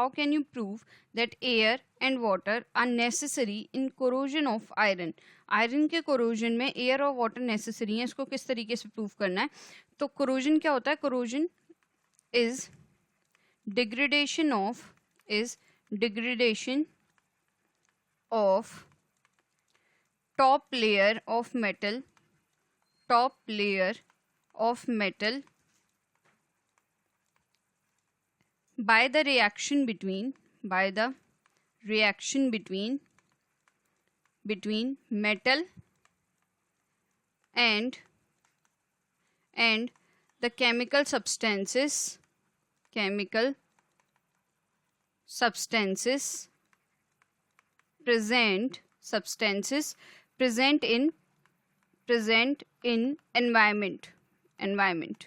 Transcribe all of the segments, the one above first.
How can you prove that air and water are necessary in corrosion of iron? Iron के corrosion में air और water necessary है. इसको किस तरीके से prove करना है? तो corrosion क्या होता है? corrosion is degradation of top layer of metal by the reaction between metal and the chemical substances present in environment.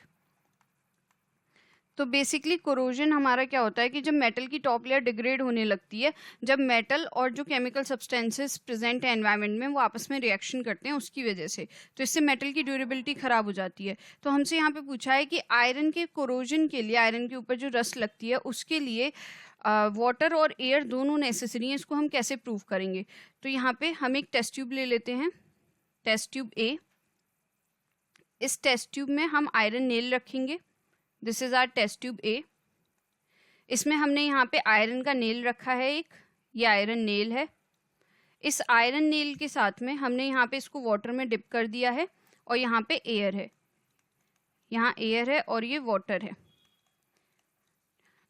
तो बेसिकली कोरोजन हमारा क्या होता है कि जब मेटल की टॉप लेयर डिग्रेड होने लगती है, जब मेटल और जो केमिकल सब्सटेंसेस प्रेजेंट है एनवायरनमेंट में वो आपस में रिएक्शन करते हैं उसकी वजह से, तो इससे मेटल की ड्यूरेबिलिटी खराब हो जाती है. तो हमसे यहाँ पे पूछा है कि आयरन के कोरोजन के लिए, आयरन के ऊपर जो रस्ट लगती है उसके लिए वाटर और एयर दोनों नेसेसरी हैं. इसको हम कैसे प्रूव करेंगे? तो यहाँ पे हम एक टेस्ट ट्यूब ले लेते हैं, टेस्ट ट्यूब ए. इस टेस्ट ट्यूब में हम आयरन नेल रखेंगे. This is our test tube A. इसमें हमने यहाँ पे आयरन का नेल रखा है एक, ये आयरन नेल है. इस आयरन नेल के साथ में हमने यहाँ पे इसको वाटर में डिप कर दिया है और यहाँ पे एयर है, यहाँ एयर है और ये वाटर है.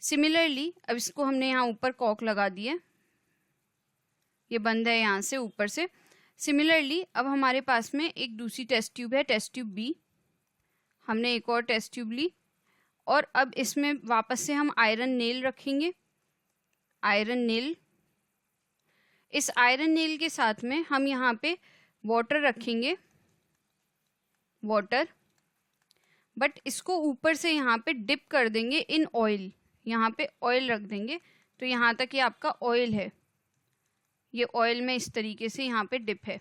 सिमिलरली अब इसको हमने यहाँ ऊपर कॉक लगा दिया, ये बंद है यहाँ से ऊपर से. सिमिलरली अब हमारे पास में एक दूसरी टेस्ट ट्यूब है, टेस्ट ट्यूब बी. हमने एक और टेस्ट ट्यूब ली और अब इसमें वापस से हम आयरन नेल रखेंगे, आयरन नेल. इस आयरन नेल के साथ में हम यहाँ पे वाटर रखेंगे, वाटर, बट इसको ऊपर से यहाँ पे डिप कर देंगे इन ऑयल. यहाँ पे ऑयल रख देंगे तो यहाँ तक ये आपका ऑयल है, ये ऑयल में इस तरीके से यहाँ पे डिप है.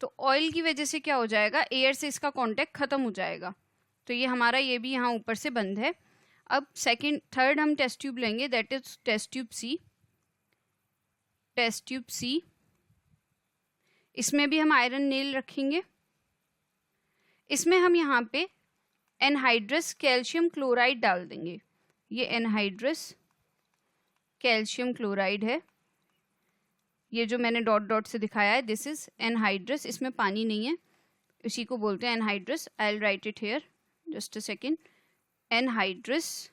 तो ऑयल की वजह से क्या हो जाएगा, एयर से इसका कांटेक्ट खत्म हो जाएगा. तो ये हमारा ये भी यहाँ ऊपर से बंद है. अब थर्ड हम टेस्ट ट्यूब लेंगे, that is test tube C. Test tube C, इसमें भी हम आयरन नेल रखेंगे. इसमें हम यहाँ पे एनहाइड्रस कैल्शियम क्लोराइड डाल देंगे. ये एनहाइड्रस कैल्शियम क्लोराइड है, ये जो मैंने डॉट डॉट से दिखाया है, दिस इज एनहाइड्रस. इसमें पानी नहीं है, इसी को बोलते हैं anhydrous. I will write it here, just a second. Anhydrous,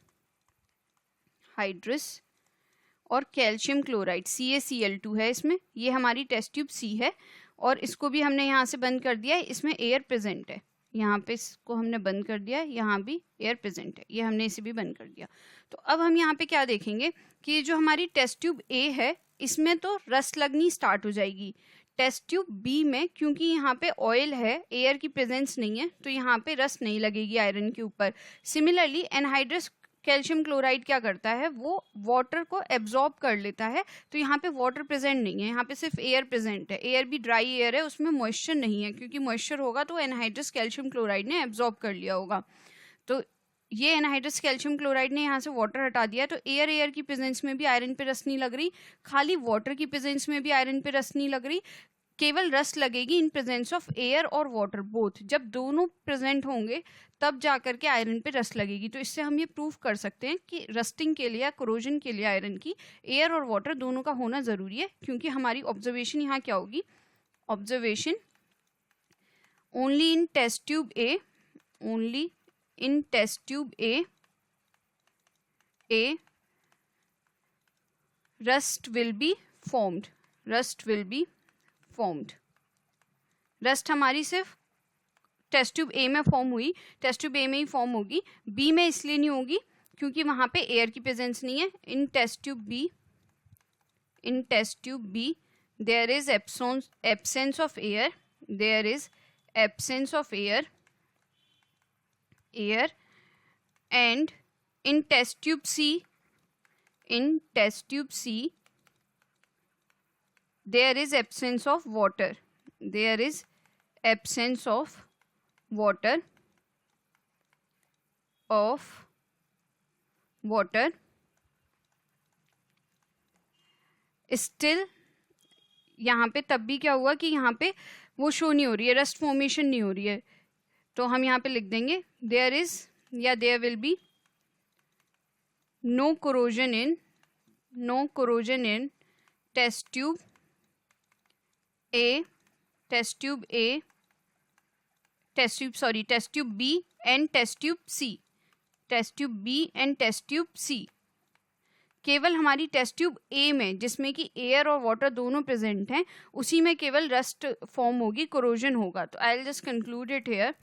hydrous और कैल्शियम क्लोराइड, CaCl2 है इसमें. ये हमारी टेस्ट ट्यूब सी है और इसको भी हमने यहाँ से बंद कर दिया है. इसमें एयर प्रेजेंट है, यहाँ पे इसको हमने बंद कर दिया है, यहाँ भी एयर प्रेजेंट है, ये हमने इसे भी बंद कर दिया. तो अब हम यहाँ पे क्या देखेंगे कि जो हमारी टेस्ट ट्यूब ए है इसमें तो रस्ट लगनी स्टार्ट हो जाएगी. टेस्ट ट्यूब बी में क्योंकि यहाँ पे ऑयल है, एयर की प्रेजेंस नहीं है, तो यहाँ पे रस्ट नहीं लगेगी आयरन के ऊपर. सिमिलरली एनहाइड्रस कैल्शियम क्लोराइड क्या करता है, वो वाटर को एब्जॉर्ब कर लेता है. तो यहाँ पे वाटर प्रेजेंट नहीं है, यहाँ पे सिर्फ एयर प्रेजेंट है. एयर भी ड्राई एयर है, उसमें मॉइस्चर नहीं है, क्योंकि मॉइस्चर होगा तो एनहाइड्रस कैल्शियम क्लोराइड ने एब्जॉर्ब कर लिया होगा. तो ये एनहाइड्रस कैल्शियम क्लोराइड ने यहाँ से वाटर हटा दिया, तो एयर की प्रेजेंस में भी आयरन पे रस्ट नहीं लग रही, खाली वाटर की प्रेजेंस में भी आयरन पे रस्ट नहीं लग रही. केवल रस्ट लगेगी इन प्रेजेंस ऑफ एयर और वाटर बोथ. जब दोनों प्रेजेंट होंगे तब जाकर के आयरन पे रस्ट लगेगी. तो इससे हम ये प्रूव कर सकते हैं कि रस्टिंग के लिए या कोरोजन के लिए आयरन की एयर और वाटर दोनों का होना जरूरी है. क्योंकि हमारी ऑब्जर्वेशन यहाँ क्या होगी, observation only in test tube A, only in test tube A rust will be formed. Rust हमारी सिर्फ टेस्ट ट्यूब ए में फॉर्म हुई, टेस्ट ट्यूब ए में ही फॉर्म होगी. बी में इसलिए नहीं होगी क्योंकि वहां पे एयर की प्रेजेंस नहीं है. In test tube B there is absence of air, there is absence of air and in test tube C there is absence of water, still यहाँ पे तब भी क्या हुआ कि यहाँ पे वो शो नहीं हो रही है, रस्ट फॉर्मेशन नहीं हो रही है, तो हम यहाँ पे लिख देंगे देयर इज या there will be no corrosion in test tube A, test tube B and test tube C, test tube B and test tube C. केवल हमारी टेस्ट ट्यूब ए में, जिसमें कि एयर और वाटर दोनों प्रेजेंट हैं, उसी में केवल रस्ट फॉर्म होगी, कोरोजन होगा। तो I will just conclude it here,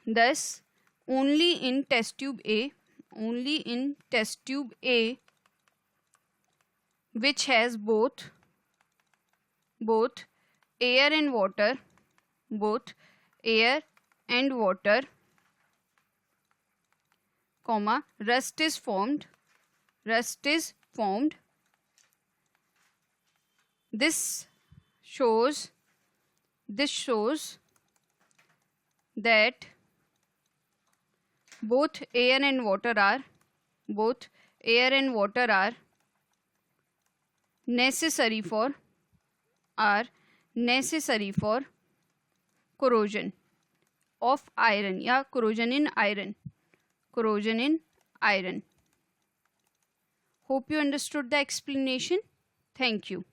thus only in test tube A which has both air and water, comma, rust is formed. This shows that both air and water are necessary for corrosion of iron या corrosion in iron. Hope you understood the explanation. Thank you.